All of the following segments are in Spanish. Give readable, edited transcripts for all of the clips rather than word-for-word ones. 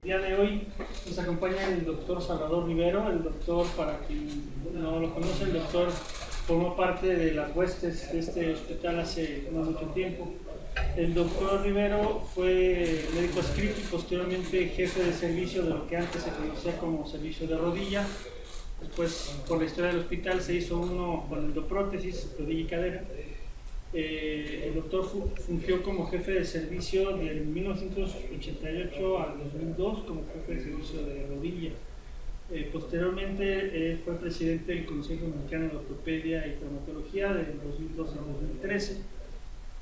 día de hoy nos acompaña el doctor Salvador Rivero. El doctor, para quien no lo conoce, el doctor formó parte de las huestes de este hospital hace no mucho tiempo. El doctor Rivero fue médico adscrito y posteriormente jefe de servicio de lo que antes se conocía como servicio de rodilla. Después, por la historia del hospital, se hizo uno con endoprótesis, rodilla y cadera. El doctor fungió como jefe de servicio del 1988 al 2002 como jefe de servicio de rodilla. Posteriormente fue presidente del Consejo Mexicano de Ortopedia y Traumatología del 2002 al 2013.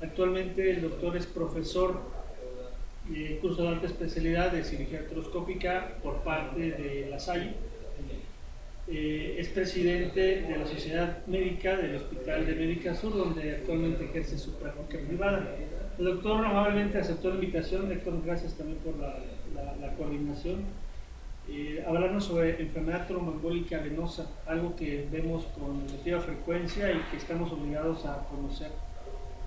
Actualmente el doctor es profesor de curso de alta especialidad de cirugía artroscópica por parte de La Salle. Es presidente de la Sociedad Médica del Hospital de Médica Sur, donde actualmente ejerce su práctica privada. El doctor amablemente aceptó la invitación. Doctor, gracias también por la coordinación. Hablarnos sobre enfermedad tromboembólica venosa, algo que vemos con relativa frecuencia y que estamos obligados a conocer.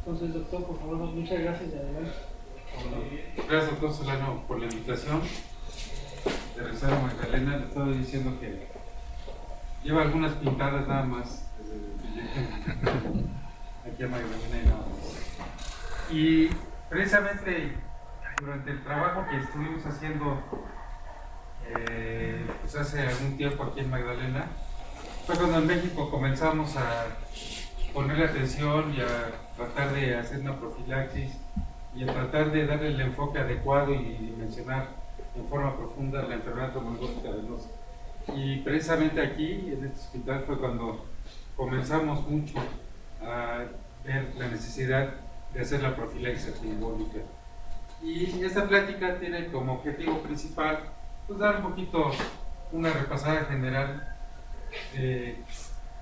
Entonces, doctor, por favor, muchas gracias y adelante. Gracias, doctor Solano, por la invitación. De regresar a Magdalena, le estaba diciendo que lleva algunas pintadas nada más aquí a Magdalena y nada más. Y precisamente durante el trabajo que estuvimos haciendo pues hace algún tiempo aquí en Magdalena, fue cuando en México comenzamos a ponerle atención y a tratar de hacer una profilaxis y a tratar de darle el enfoque adecuado y dimensionar en forma profunda la enfermedad tromboembólica venosa. Y precisamente aquí, en este hospital, fue cuando comenzamos mucho a ver la necesidad de hacer la profilaxis trombólica. Y esta plática tiene como objetivo principal pues dar un poquito una repasada general de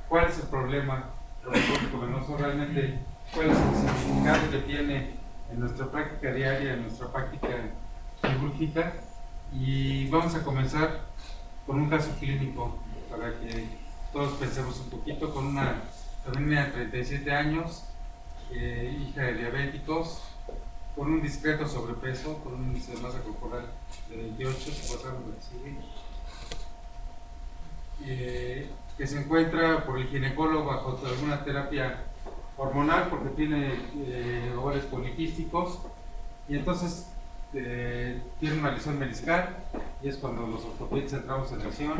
cuál es el problema trombólico venoso, realmente cuál es el significado que tiene en nuestra práctica diaria, en nuestra práctica quirúrgica. Y vamos a comenzar con un caso clínico para que todos pensemos un poquito, con una femenina de 37 años, hija de diabéticos, con un discreto sobrepeso, con un índice de masa corporal de 28, si pasamos lo que sigue, que se encuentra por el ginecólogo bajo alguna terapia hormonal porque tiene ovarios poliquísticos, y entonces tiene una lesión meniscal, y es cuando los ortopedistas entramos en lesión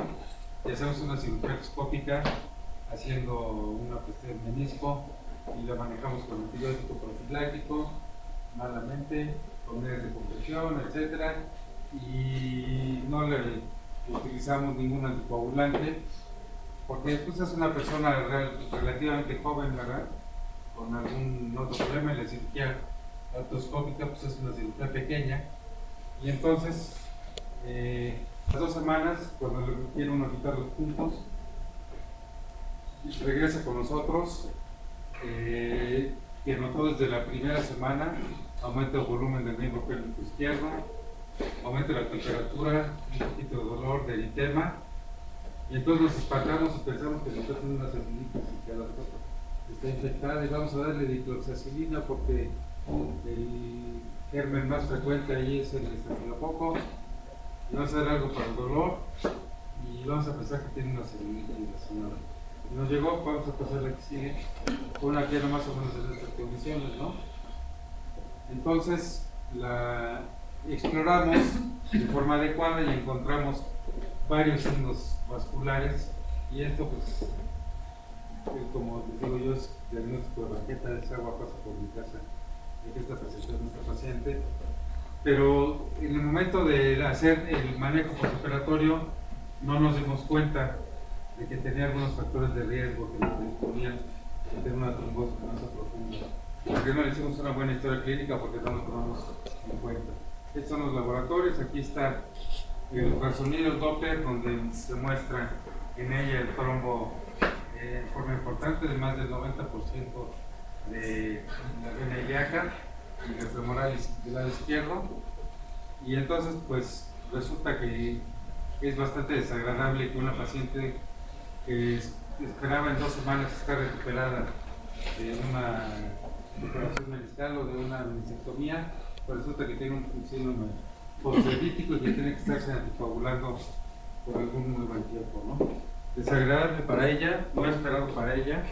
y hacemos una cirugía artroscópica haciendo una cuestión de menisco y la manejamos con antibiótico profiláctico malamente, con medios de compresión, etcétera, y no le utilizamos ningún anticoagulante porque pues, es una persona relativamente joven, ¿verdad?, con algún otro problema. La cirugía artroscópica pues es una cirugía pequeña, y entonces las 2 semanas, cuando le quiere uno quitar los puntos, regresa con nosotros, que notó desde la primera semana aumenta el volumen del miembro pélvico izquierdo, aumenta la temperatura, un poquito de dolor, de eritema, y entonces nos espantamos y pensamos que nosotros tenemos una celulitis y que la cosa está infectada, y vamos a darle dicloxacilina porque el germen más frecuente ahí es el estafilococo, y vamos a dar algo para el dolor, y vamos a pensar que tiene una celulitis la señora. Y nos llegó, vamos a pasar la que sigue, con una piel más o menos de estas condiciones, ¿no? Entonces la exploramos de forma adecuada y encontramos varios signos vasculares, y esto pues como les digo yo, es diagnóstico de banqueta. Esa agua pasa por mi casa de que está presentando nuestra paciente, pero en el momento de hacer el manejo postoperatorio no nos dimos cuenta de que tenía algunos factores de riesgo que le predisponían a tener una trombosis venosa profunda. Porque no le hicimos una buena historia clínica porque no lo tomamos en cuenta. Estos son los laboratorios. Aquí está el ultrasonido Doppler, donde se muestra en ella el trombo en forma importante de más del 90% de la vena ilíaca y el femoral del lado izquierdo. Y entonces pues resulta que es bastante desagradable que una paciente que esperaba en 2 semanas estar recuperada de una operación meniscal o de una meniscectomía, pues resulta que tiene un síndrome posdiabético y que tiene que estarse anticoagulando por algún muy buen tiempo, ¿no? Desagradable para ella, no esperado para ella,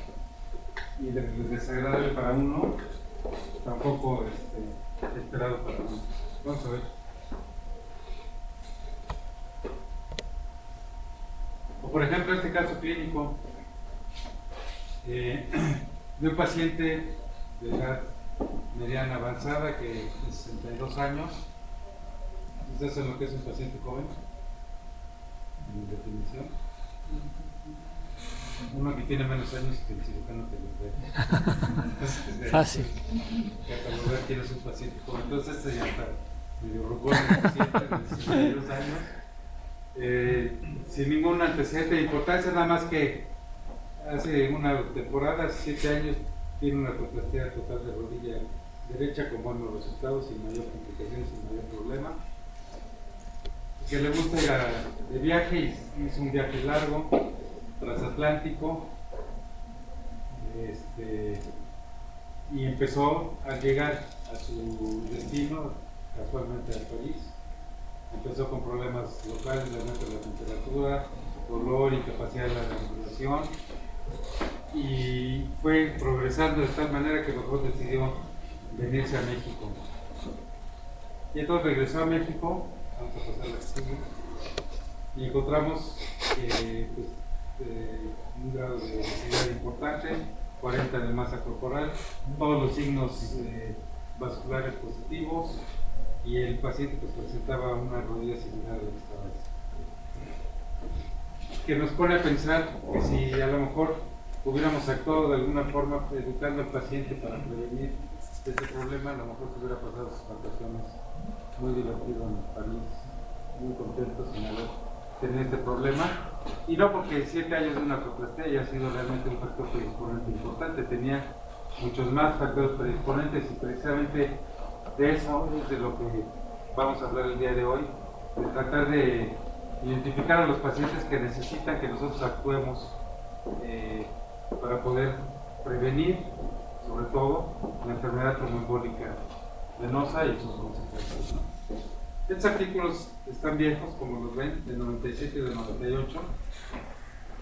y desagradable para uno, tampoco esperado para uno. Vamos a ver. O por ejemplo, este caso clínico de un paciente de edad mediana avanzada que de 62 años. ¿Ustedes saben lo que es un paciente joven? En definición. Uno que tiene menos años que el cirujano te lo ve. Fácil. Catalogar quién es un paciente joven. Entonces este ya está medio rucón, el paciente de 62 años. Sin ningún antecedente de importancia, nada más que hace una temporada, 7 años, tiene una artroplastia total de rodilla derecha con buenos resultados, sin mayor complicación, sin mayor problema. Que le gusta ir de viaje, y hizo un viaje largo, transatlántico, y empezó a llegar a su destino, casualmente a París. Empezó con problemas locales de aumento de la temperatura, dolor, incapacidad de la respiración, y fue progresando de tal manera que mejor decidió venirse a México. Y entonces regresó a México, vamos a pasar la siguiente, y encontramos un grado de obesidad importante, 40 de masa corporal, todos los signos vasculares positivos, y el paciente pues presentaba una rodilla similar a la que estaba así. Que nos pone a pensar que si a lo mejor hubiéramos actuado de alguna forma educando al paciente para prevenir este problema, a lo mejor se hubiera pasado sus vacaciones muy divertido en París, muy contentos sin haber tenido este problema. Y no porque 7 años de una artroplastia haya sido realmente un factor predisponente importante, tenía muchos más factores predisponentes, y precisamente de eso es de lo que vamos a hablar el día de hoy, de tratar de identificar a los pacientes que necesitan que nosotros actuemos para poder prevenir, sobre todo, la enfermedad tromboembólica venosa y sus consecuencias, ¿no? Estos artículos están viejos, como los ven, de 97 y de 98,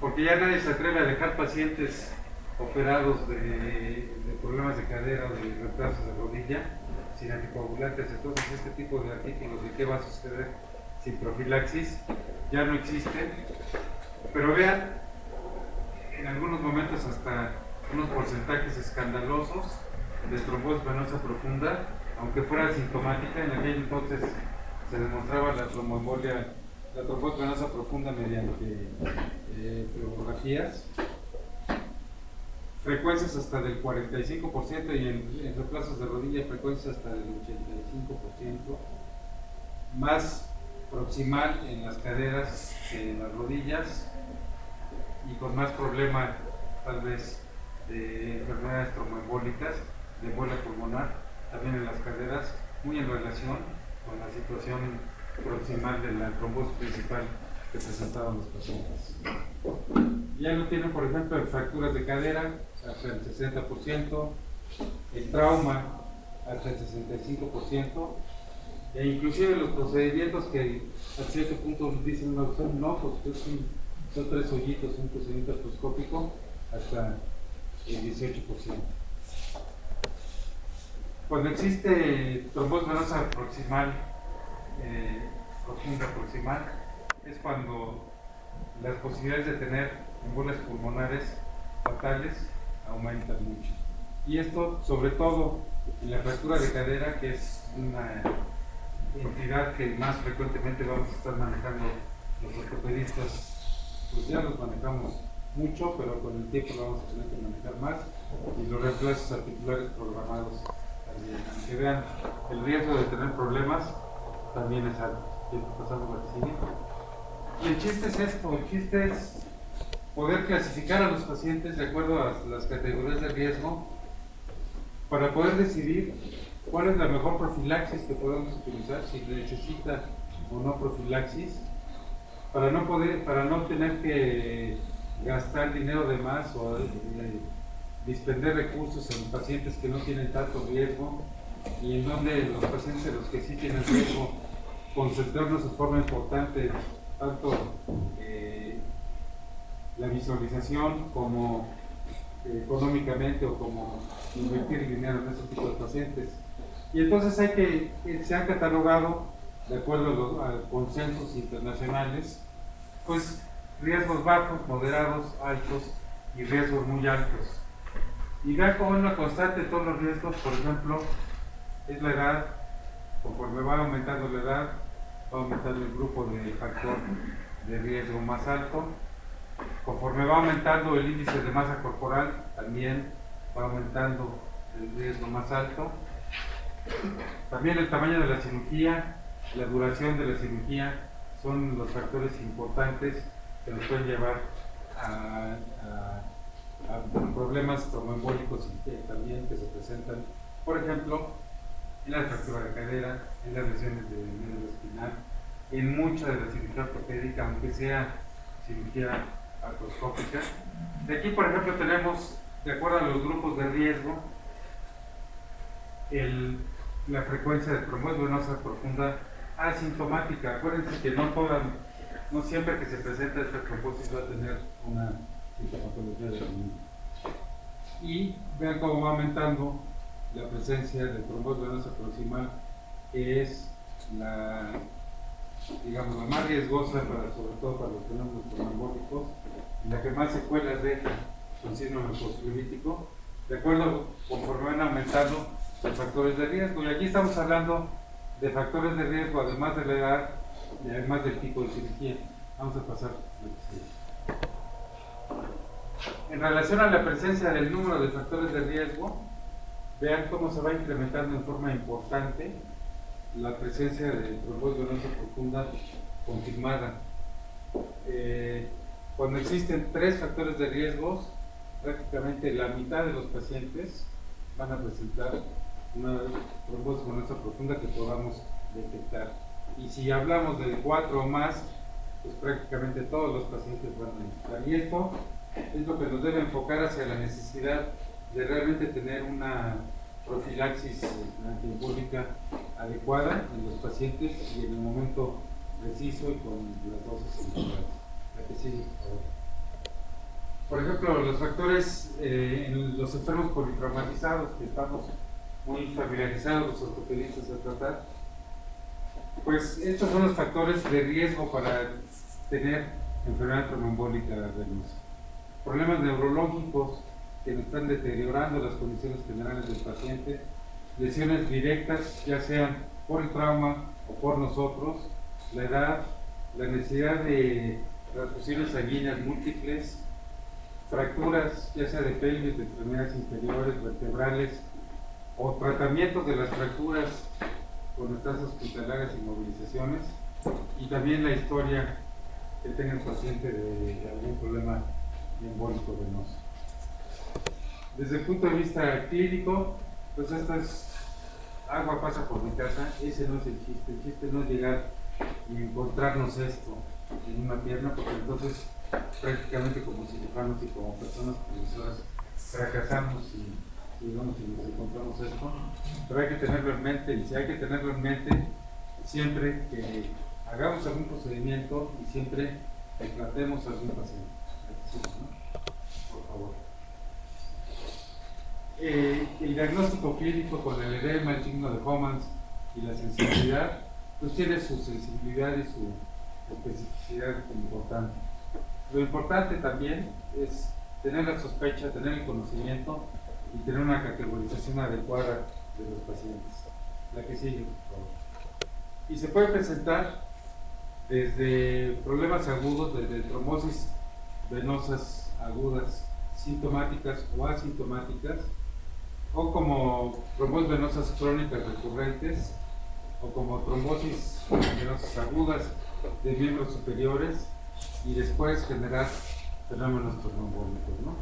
porque ya nadie se atreve a dejar pacientes operados de problemas de cadera o de retrasos de rodilla sin anticoagulantes. Entonces este tipo de artículos de qué va a suceder sin profilaxis ya no existen, pero vean en algunos momentos hasta unos porcentajes escandalosos de trombosis venosa profunda, aunque fuera asintomática. En aquel entonces se demostraba la tromboembolia, la trombosis venosa profunda mediante flebografías, frecuencias hasta del 45%, y en reemplazos de rodilla frecuencias hasta del 85%, más proximal en las caderas que en las rodillas, y con más problema tal vez de enfermedades tromboembólicas, de embolia pulmonar, también en las caderas, muy en relación con la situación proximal de la trombosis principal que presentaban los pacientes. Ya lo tienen, por ejemplo, en fracturas de cadera hasta el 60%, el trauma hasta el 65%, e inclusive los procedimientos que a cierto punto dicen no, pues son 3 hoyitos, un procedimiento artroscópico, hasta el 18%. Cuando existe trombosis venosa proximal, profunda proximal, es cuando las posibilidades de tener embolias pulmonares fatales aumentan mucho. Y esto, sobre todo, en la fractura de cadera, que es una entidad que más frecuentemente vamos a estar manejando los ortopedistas, pues ya los manejamos mucho, pero con el tiempo lo vamos a tener que manejar más, y los reemplazos articulares programados también. Aunque vean, el riesgo de tener problemas también es alto. Pasamos a la siguiente. Y el chiste es esto, el chiste es poder clasificar a los pacientes de acuerdo a las categorías de riesgo para poder decidir cuál es la mejor profilaxis que podemos utilizar, si necesita o no profilaxis, para no tener que gastar dinero de más o dispender recursos en pacientes que no tienen tanto riesgo, y en donde los pacientes, los que sí tienen riesgo, concentrarnos de forma importante tanto la visualización como económicamente o como invertir dinero en este tipo de pacientes. Y entonces se han catalogado, de acuerdo a consensos internacionales, pues riesgos bajos, moderados, altos y riesgos muy altos. Y vean como una constante de todos los riesgos, por ejemplo, es la edad. Conforme va aumentando la edad, va aumentando el grupo de factor de riesgo más alto. Conforme va aumentando el índice de masa corporal, también va aumentando el riesgo más alto. También el tamaño de la cirugía, la duración de la cirugía, son los factores importantes que nos pueden llevar a problemas tromboembólicos también que se presentan, por ejemplo, en la fractura de cadera, en las lesiones de médula espinal, en mucha de la cirugía ortopédica, aunque sea cirugía artroscópica. De aquí, por ejemplo, tenemos, de acuerdo a los grupos de riesgo, la frecuencia de trombosis venosa profunda asintomática. Acuérdense que no siempre que se presenta esta trombosis va a tener una sintomatología definida. Y vean cómo va aumentando la presencia de trombosis venosa proximal, que es la más riesgosa, sobre todo para los fenómenos tromboembólicos, y la que más secuelas deja con síndrome postfluídico, de acuerdo conforme van aumentando los factores de riesgo. Y aquí estamos hablando de factores de riesgo, además de la edad y además del tipo de cirugía. Vamos a pasar a lo que sigue. En relación a la presencia del número de factores de riesgo, vean cómo se va incrementando en forma importante la presencia de trombosis venosa profunda confirmada. Cuando existen 3 factores de riesgos, prácticamente la mitad de los pacientes van a presentar una trombosis venosa profunda que podamos detectar. Y si hablamos de 4 o más, pues prácticamente todos los pacientes van a necesitar. Y esto es lo que nos debe enfocar hacia la necesidad de realmente tener una profilaxis antiembólica adecuada en los pacientes y en el momento preciso y con las dosis indicadas. La que sigue, por ejemplo, los factores en los enfermos politraumatizados, que estamos muy familiarizados los ortopedistas a tratar, pues estos son los factores de riesgo para tener enfermedad tromboembólica venosa. Problemas neurológicos que nos están deteriorando las condiciones generales del paciente, lesiones directas, ya sean por el trauma o por nosotros, la edad, la necesidad de transfusiones sanguíneas múltiples, fracturas, ya sea de pelvis, de extremidades inferiores, vertebrales, o tratamientos de las fracturas con estancias hospitalarias y movilizaciones, y también la historia que tenga el paciente de algún problema embólico venoso. Desde el punto de vista clínico, pues esto es agua pasa por mi casa, ese no es el chiste no es llegar y encontrarnos esto en una pierna, porque entonces prácticamente como cirujanos y como personas profesoras fracasamos y digamos si nos encontramos esto, pero hay que tenerlo en mente, y si hay que tenerlo en mente siempre que hagamos algún procedimiento y siempre que tratemos a algún paciente. Por favor. El diagnóstico clínico con el edema, el signo de Homans y la sensibilidad, pues tiene su sensibilidad y su especificidad importante. Lo importante también es tener la sospecha, tener el conocimiento y tener una categorización adecuada de los pacientes. La que sigue, por favor. Y se puede presentar desde problemas agudos, desde trombosis venosas agudas, sintomáticas o asintomáticas, o como trombosis venosas crónicas recurrentes, o como trombosis venosas agudas de miembros superiores, y después generar fenómenos tromboembólicos, ¿no?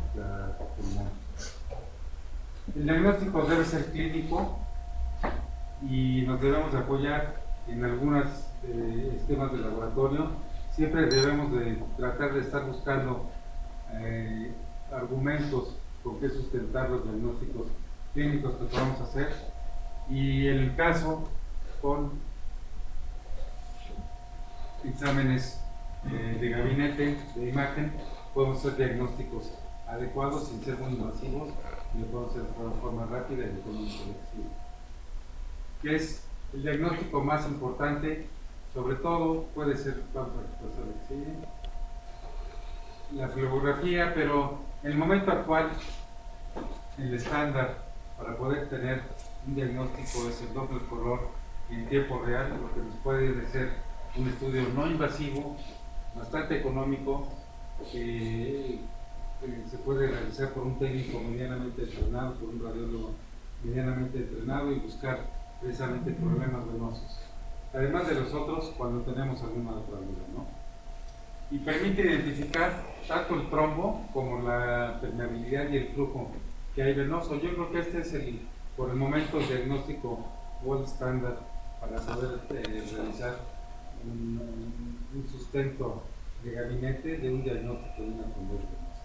El diagnóstico debe ser clínico y nos debemos de apoyar en algunos esquemas de laboratorio. Siempre debemos de tratar de estar buscando argumentos con que sustentar los diagnósticos clínicos que podamos hacer, y en el caso con exámenes de gabinete, de imagen, podemos hacer diagnósticos adecuados sin ser muy invasivos y lo podemos hacer de forma rápida y económica. ¿Qué es el diagnóstico más importante? Sobre todo puede ser, vamos a pasar la flebografía, pero en el momento actual el estándar para poder tener un diagnóstico es el Doppler color en tiempo real, lo que nos puede ser un estudio no invasivo, bastante económico, que se puede realizar por un técnico medianamente entrenado, por un radiólogo medianamente entrenado y buscar precisamente problemas venosos. Además de los otros, cuando tenemos alguna otra duda, ¿no? Y permite identificar tanto el trombo como la permeabilidad y el flujo que hay venoso. Yo creo que este es por el momento el diagnóstico gold standard para poder realizar un sustento de gabinete de un diagnóstico de una trombosis venosa.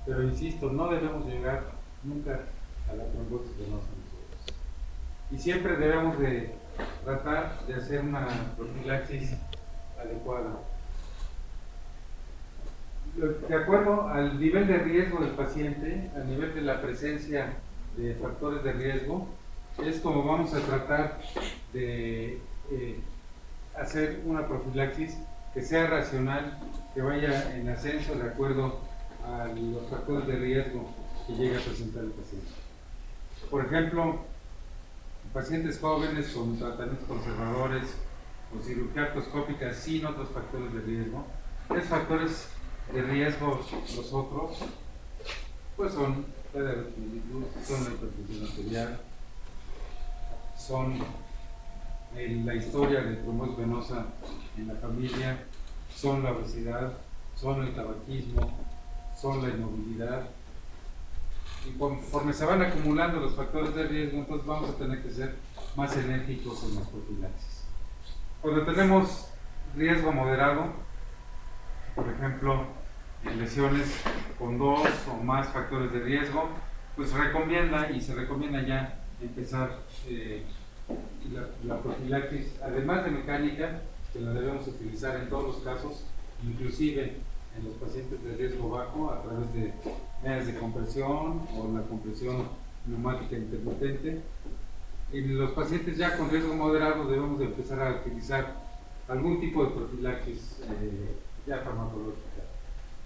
Pero insisto, no debemos llegar nunca a la trombosis venosa nosotros. Y siempre debemos de tratar de hacer una profilaxis adecuada. De acuerdo al nivel de riesgo del paciente, al nivel de la presencia de factores de riesgo, es como vamos a tratar de hacer una profilaxis que sea racional, que vaya en ascenso de acuerdo a los factores de riesgo que llegue a presentar el paciente. Por ejemplo, pacientes jóvenes con tratamientos conservadores o cirugía artroscópica sin otros factores de riesgo. ¿Qué factores de riesgo los otros? Pues son la diabetes, son la hipertensión arterial, son la historia de trombosis venosa en la familia, son la obesidad, son el tabaquismo, son la inmovilidad. Y conforme se van acumulando los factores de riesgo, entonces vamos a tener que ser más enérgicos en las profilaxis. Cuando tenemos riesgo moderado, por ejemplo, en lesiones con 2 o más factores de riesgo, pues se recomienda ya empezar la profilaxis, además de mecánica, que la debemos utilizar en todos los casos, inclusive en los pacientes de riesgo bajo, a través de medidas de compresión o la compresión neumática intermitente. En los pacientes ya con riesgo moderado debemos de empezar a utilizar algún tipo de profilaxis ya farmacológica.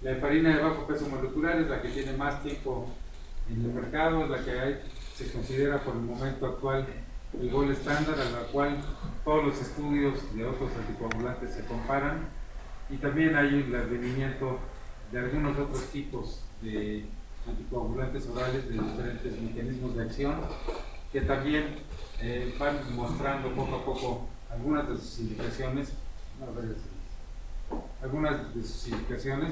La heparina de bajo peso molecular es la que tiene más tiempo en el mercado, es la que se considera por el momento actual el gold estándar, a la cual todos los estudios de otros anticoagulantes se comparan, y también hay el advenimiento de algunos otros tipos de anticoagulantes orales de diferentes mecanismos de acción que también van mostrando poco a poco algunas de sus indicaciones,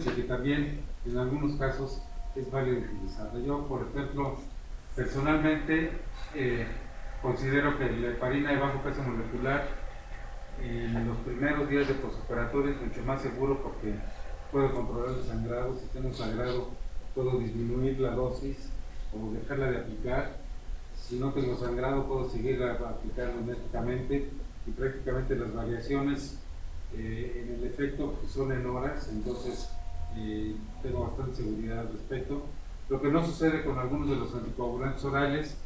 y que también en algunos casos es válido utilizarla. Yo, por ejemplo, personalmente considero que la heparina de bajo peso molecular en los primeros días de postoperatorio es mucho más seguro porque puedo controlar el sangrado. Si tengo sangrado, puedo disminuir la dosis o dejarla de aplicar. Si no tengo sangrado, puedo seguir aplicando enérgicamente, y prácticamente las variaciones en el efecto pues, son en horas, entonces tengo bastante seguridad al respecto. Lo que no sucede con algunos de los anticoagulantes orales,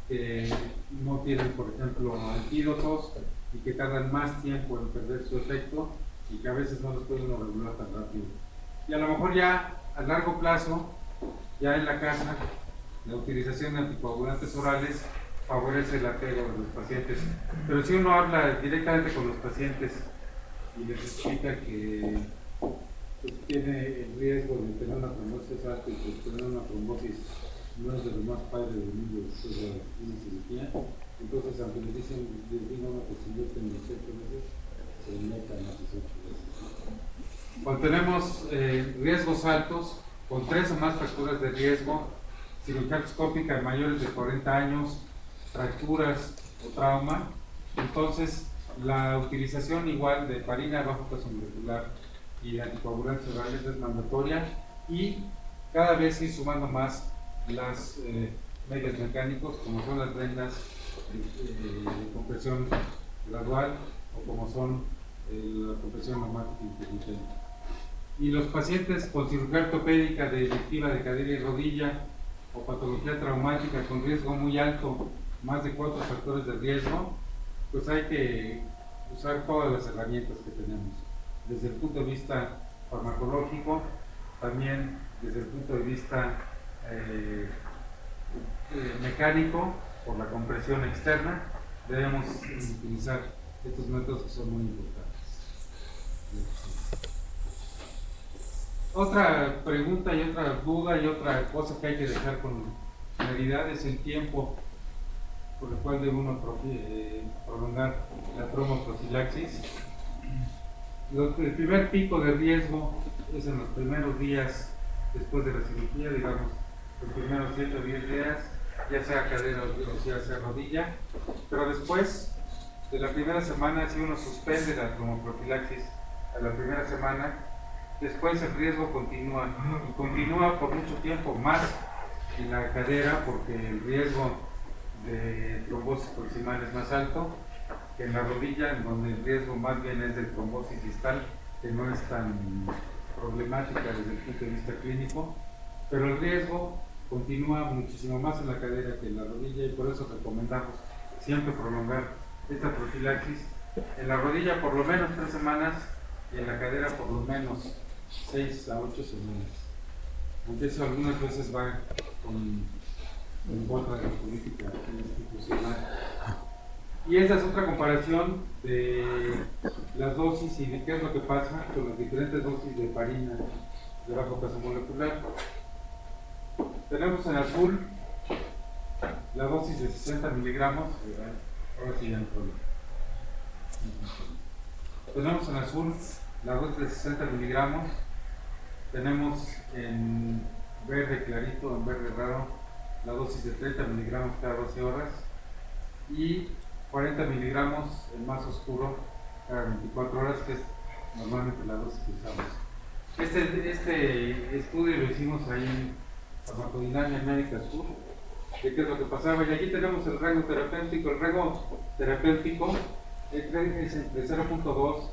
que no tienen, por ejemplo, antídotos y que tardan más tiempo en perder su efecto y que a veces no los pueden regular tan rápido. Y a lo mejor ya a largo plazo, ya en la casa, la utilización de anticoagulantes orales favorece el apego de los pacientes. Pero si uno habla directamente con los pacientes y les explica que pues, tiene el riesgo de tener una trombosis alta y que tener una trombosis no es de lo más padre del mundo después de una cirugía, entonces aunque les digan una posibilidad en los 8 meses, se metan a sus 8 meses. Cuando tenemos riesgos altos, con 3 o más factores de riesgo, cirugía artroscópica en mayores de 40 años, fracturas o trauma, entonces la utilización igual de heparina de bajo peso molecular y de anticoagulantes orales es mandatoria, y cada vez ir sumando más las medios mecánicos como son las vendas de compresión gradual o como son la compresión neumática intermitente. Y los pacientes con cirugía ortopédica de electiva de cadera y rodilla o patología traumática con riesgo muy alto, más de 4 factores de riesgo, pues hay que usar todas las herramientas que tenemos, desde el punto de vista farmacológico, también desde el punto de vista mecánico, por la compresión externa, debemos utilizar estos métodos que son muy importantes. Otra pregunta y otra duda y otra cosa que hay que dejar con claridad es el tiempo por el cual debe uno prolongar la traumoprofilaxis. El primer pico de riesgo es en los primeros días después de la cirugía, digamos, los primeros 7 o 10 días, ya sea cadera o ya sea rodilla, pero después de la primera semana, si uno suspende la traumoprofilaxis a la primera semana, después el riesgo continúa y continúa por mucho tiempo, más en la cadera, porque el riesgo de trombosis proximal es más alto que en la rodilla, en donde el riesgo más bien es de trombosis distal, que no es tan problemática desde el punto de vista clínico, pero el riesgo continúa muchísimo más en la cadera que en la rodilla, y por eso recomendamos siempre prolongar esta profilaxis en la rodilla por lo menos 3 semanas y en la cadera por lo menos 6 a 8 semanas, aunque eso algunas veces va en contra de la política institucional. Y esta es otra comparación de las dosis y de qué es lo que pasa con las diferentes dosis de heparina de bajo peso molecular. Tenemos en azul la dosis de 60 miligramos. Ahora sí ya no hay problema. Tenemos en azul la dosis de 60 miligramos. Tenemos en verde clarito, en verde raro, la dosis de 30 miligramos cada 12 horas. Y 40 miligramos, el más oscuro, cada 24 horas, que es normalmente la dosis que usamos. Este estudio lo hicimos ahí en Farmacodinamia Médica Sur, de qué es lo que pasaba. Y aquí tenemos el rango terapéutico. El rango terapéutico es entre 0.2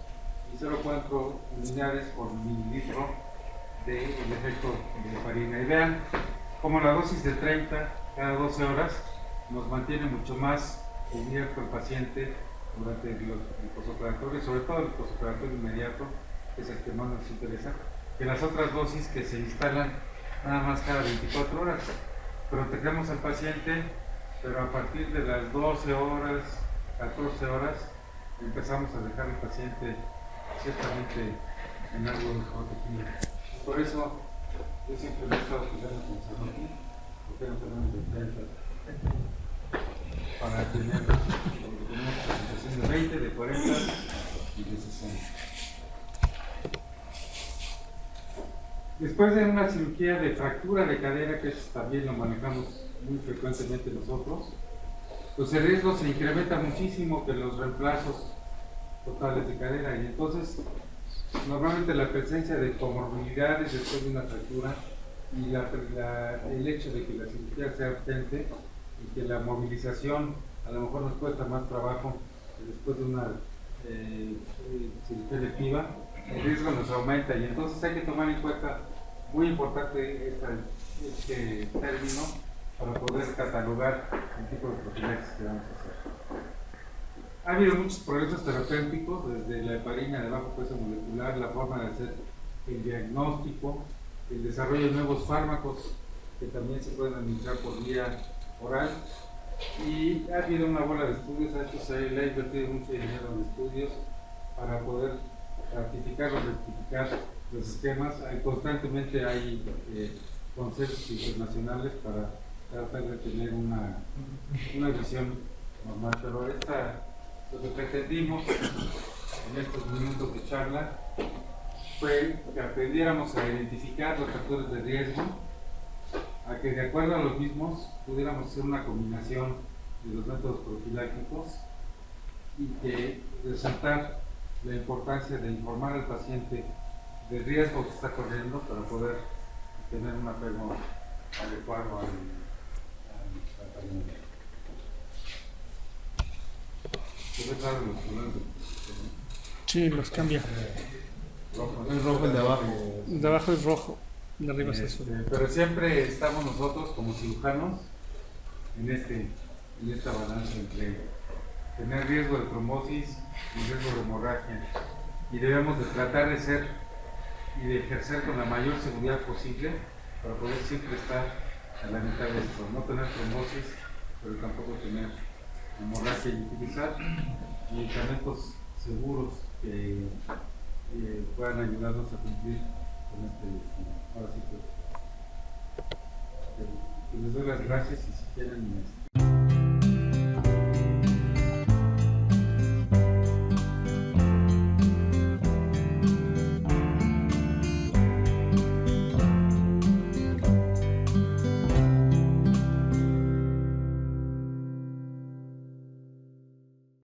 y 0.4 unidades por mililitro del efecto de heparina. Y vean cómo la dosis de 30 cada 12 horas nos mantiene mucho más cubierto el paciente durante el posoperatorio, sobre todo el posoperatorio inmediato, que es el que más nos interesa, que las otras dosis que se instalan nada más cada 24 horas. Protegemos al paciente, pero a partir de las 12 horas, 14 horas, empezamos a dejar al paciente ciertamente en algo protegido. Por eso yo siempre me he estado cuidando con Sanofi, porque no tenemos de 30 para tener una presentación de 20, de 40 y de 60. Después de una cirugía de fractura de cadera, que también lo manejamos muy frecuentemente nosotros, pues el riesgo se incrementa muchísimo que los reemplazos totales de cadera, y entonces normalmente la presencia de comorbilidades después de una fractura y el hecho de que la cirugía sea urgente y que la movilización a lo mejor nos cuesta más trabajo que después de una cirugía electiva, el riesgo nos aumenta, y entonces hay que tomar en cuenta, muy importante este término, para poder catalogar el tipo de profilaxis que vamos a hacer. Ha habido muchos progresos terapéuticos, desde la heparina de bajo peso molecular, la forma de hacer el diagnóstico, el desarrollo de nuevos fármacos que también se pueden administrar por vía oral, y ha habido una bola de estudios. Se ha invertido mucho dinero en estudios para poder ratificar o rectificar los esquemas. Constantemente hay consensos internacionales para tratar de tener una visión normal, pero lo que pretendimos en estos minutos de charla fue que aprendiéramos a identificar los factores de riesgo, a que de acuerdo a los mismos pudiéramos hacer una combinación de los métodos profilácticos, y que resaltar la importancia de informar al paciente del riesgo que está corriendo para poder tener un apego adecuado al tratamiento. ¿Se ve claro los problemas? Sí, los cambia. Rojo, Es rojo el de abajo. El de abajo es rojo, el de arriba es azul. Pero siempre estamos nosotros como cirujanos en esta balanza entre tener riesgo de trombosis y riesgo de hemorragia. Y debemos de tratar de ser y de ejercer con la mayor seguridad posible para poder siempre estar a la mitad de esto, no tener trombosis, pero tampoco tener hemorragia y utilizar medicamentos seguros que puedan ayudarnos a cumplir con este destino. Ahora sí que les doy las gracias y si quieren